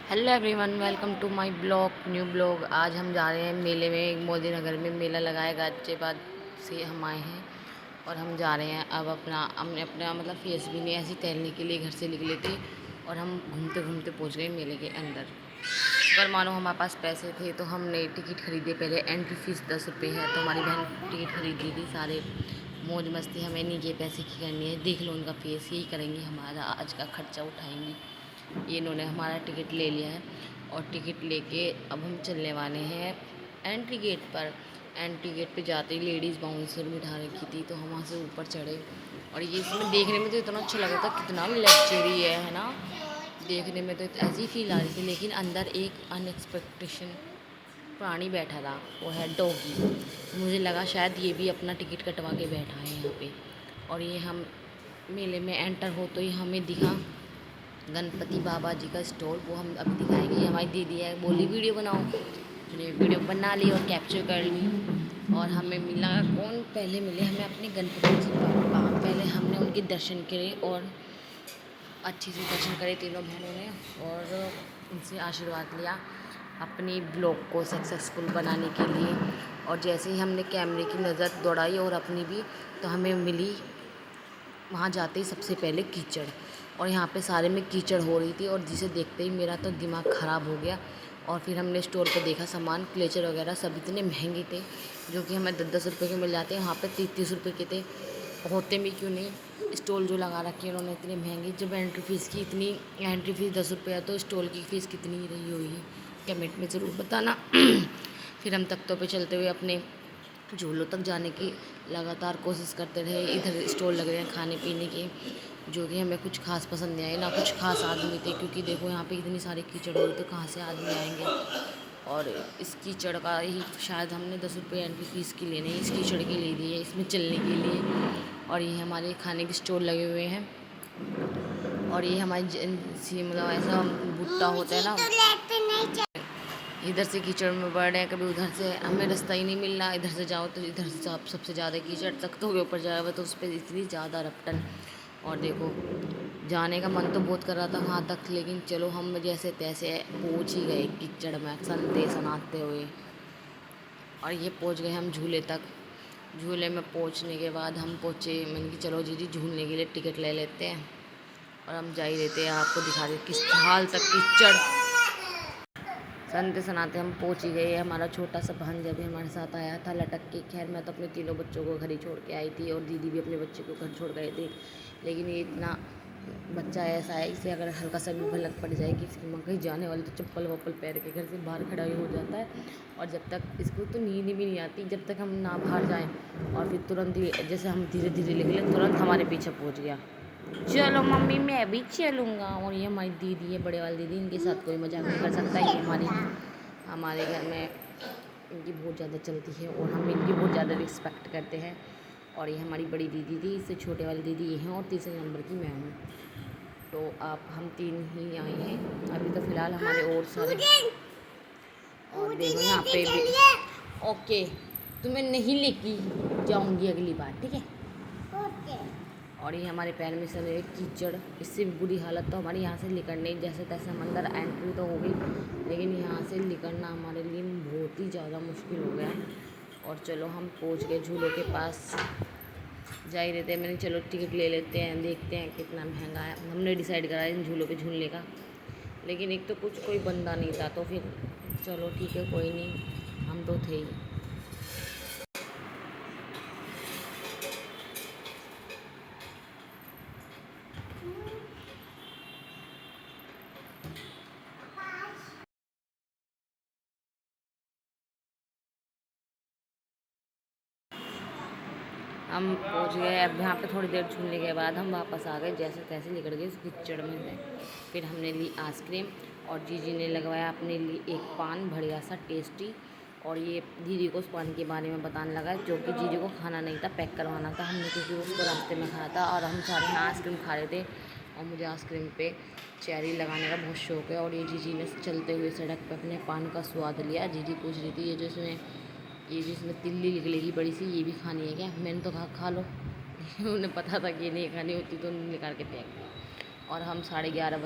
Hello everyone, welcome to my blog, new blog. आज हम जा रहे हैं मेले में। मोदी नगर में मेला लगाया गाजियाबाद से हम आए हैं और हम जा रहे हैं। अब हमने अपना मतलब फेस भी नहीं ऐसे टहलने के लिए घर से निकले थे और हम घूमते घूमते पहुंच गए मेले के अंदर। अगर मानो हमारे पास पैसे थे तो हमने टिकट खरीदे। पहले एंट्री फीस 10 रुपये है, तो हमारी बहन टिकट खरीद ली थी। सारे मौज मस्ती हमें नहीं किए, पैसे की करनी है, देख लो उनका फेस, यही करेंगे, हमारा आज का खर्चा उठाएंगे। ये इन्होंने हमारा टिकट ले लिया है और टिकट लेके अब हम चलने वाले हैं एंट्री गेट पर। एंट्री गेट पे जाते ही लेडीज़ बाउंसर बिठा रखी थी, तो हम वहाँ से ऊपर चढ़े। और ये इसमें देखने में तो इतना अच्छा लग रहा था, कितना लग्जरी है ना। देखने में तो ऐसी फील आ रही थी, लेकिन अंदर एक अनएक्सपेक्टेशन प्राणी बैठा था, वो है डॉगी। मुझे लगा शायद ये भी अपना टिकट कटवा के बैठा है यहाँ पे। और ये हम मेले में एंटर हो तो ये हमें दिखा गणपति बाबा जी का स्टॉल, वो हम अभी दिखाएंगे। ये हमारी दीदी है, बोली वीडियो बनाओ, मैंने वीडियो बना ली और कैप्चर कर ली। और हमें मिला कौन, पहले मिले हमें अपने गणपति जी बाबा। पहले हमने उनके दर्शन करे और अच्छे से दर्शन करे तीनों बहनों ने, और उनसे आशीर्वाद लिया अपनी ब्लॉग को सक्सेसफुल बनाने के लिए। और जैसे ही हमने कैमरे की नज़र दौड़ाई और अपनी भी, तो हमें मिली वहाँ जाते ही सबसे पहले कीचड़। और यहाँ पे सारे में कीचड़ हो रही थी, और जिसे देखते ही मेरा तो दिमाग ख़राब हो गया। और फिर हमने स्टोर पे देखा सामान, क्लेचर वगैरह सब इतने महंगे थे, जो कि हमें 10-10 रुपये के मिल जाते हैं, वहाँ पे 30-30 रुपये के थे। होते भी क्यों नहीं, स्टॉल जो लगा रखे हैं उन्होंने इतने महंगे। जब एंट्री फ़ीस की इतनी, एंट्री फ़ीस 10 रुपये है, तो स्टॉल की फ़ीस कितनी रही होगी, कमेंट में ज़रूर बताना। फिर हम तख्तों पे चलते हुए अपने झूलों तक जाने की लगातार कोशिश करते रहे। इधर स्टॉल लग रहे हैं खाने पीने के, जो कि हमें कुछ खास पसंद नहीं आए, ना कुछ खास आदमी थे, क्योंकि देखो यहाँ पे इतनी सारी कीचड़ हुई, तो कहाँ से आदमी आएंगे। और इस कीचड़ का ही शायद हमने 10 रुपये एंट्री फीस की लेने, इस कीचड़ की ले ली है इसमें चलने के लिए। और ये हमारे खाने के स्टॉल लगे हुए हैं। और ये हमारी मतलब ऐसा भुट्टा होता है ना, इधर से कीचड़ में बढ़ रहे हैं, कभी उधर से, हमें रास्ता ही नहीं मिल रहा। इधर से जाओ तो इधर से सबसे ज़्यादा कीचड़, तख्तों के ऊपर जाए हुआ तो उस पर इतनी ज़्यादा रपटन। और देखो जाने का मन तो बहुत कर रहा था वहाँ तक, लेकिन चलो हम जैसे तैसे पहुँच ही गए कीचड़ में संते सनाते हुए। और ये पहुँच गए हम झूले तक। झूले में पहुँचने के बाद हम पहुँचे, मैंने कि चलो जी झूलने के लिए टिकट ले लेते हैं। और हम जा ही देते हैं, आपको दिखा देते किस हाल तक कीचड़। संते सनाते हम पहुँच ही गए। हमारा छोटा सा भांजा भी हमारे साथ आया था लटक के। खैर मैं तो अपने तीनों बच्चों को घर ही छोड़ के आई थी, और दीदी भी अपने बच्चे को घर छोड़ गए थे। लेकिन ये इतना बच्चा ऐसा है, इसे अगर हल्का सा भी भलक पड़ जाएगी, इसकी माँ कहीं जाने वाली, तो चप्पल वप्पल पैर के घर से बाहर खड़ा ही हो जाता है। और जब तक इसको तो नींद भी नहीं आती जब तक हम ना बाहर जाएँ। और फिर तुरंत ही जैसे हम धीरे धीरे निकले, तुरंत हमारे पीछे पहुँच गया, चलो मम्मी मैं भी चलूँगा। और ये हमारी दीदी है, बड़े वाली दीदी, इनके साथ कोई मजाक नहीं कर सकता। ये हमारे घर में इनकी बहुत ज़्यादा चलती है, और हम इनकी बहुत ज़्यादा रिस्पेक्ट करते हैं। और ये हमारी बड़ी दीदी थी, इससे छोटे वाली दीदी ये हैं, और तीसरे नंबर की मैं हूँ। तो आप हम तीन ही आए हैं अभी तो फ़िलहाल, हमारे और सारे। और देखो यहाँ पे भी, ओके तुम्हें नहीं लेके जाऊँगी अगली बार, ठीक है। और ये हमारे पैर में से कीचड़, इससे बुरी हालत तो हमारी यहाँ से निकलने, जैसे तैसे हम अंदर एंट्री तो हो गई, लेकिन यहाँ से निकलना हमारे लिए बहुत ही ज़्यादा मुश्किल हो गया। और चलो हम पहुँच गए झूलों के पास, जा ही रहते हैं। मैंने चलो टिकट ले लेते हैं, देखते हैं कितना महंगा है। हमने डिसाइड करा इन झूलों पे झूलने का, लेकिन एक तो कुछ कोई बंदा नहीं था, तो फिर चलो ठीक है कोई नहीं, हम तो थे ही। हम पहुंच गए। अब यहाँ पे थोड़ी देर झूलने के बाद हम वापस आ गए, जैसे तैसे निकल गए उस कीचड़ में से। फिर हमने ली आइसक्रीम, और जीजी ने लगवाया अपने लिए एक पान बढ़िया सा टेस्टी। और ये दीदी को उस पान के बारे में बताने लगा, जो कि जीजी को खाना नहीं था, पैक करवाना था हमने, क्योंकि उसको रास्ते में खाया था। और हम सारे यहाँ आइसक्रीम खा रहे थे, और मुझे आइसक्रीम पे चेरी लगाने का बहुत शौक़ है। और ये जीजी ने चलते हुए सड़क पर अपने पान का स्वाद लिया। जीजी पूछ रही थी ये जिसमें तिल्ली निकलेगी बड़ी सी, ये भी खानी है क्या। मैंने तो कहा खा लो, उन्हें पता था कि ये नहीं खानी होती, तो उन्होंने निकाल के फेंक दी। और हम 11:30 बजे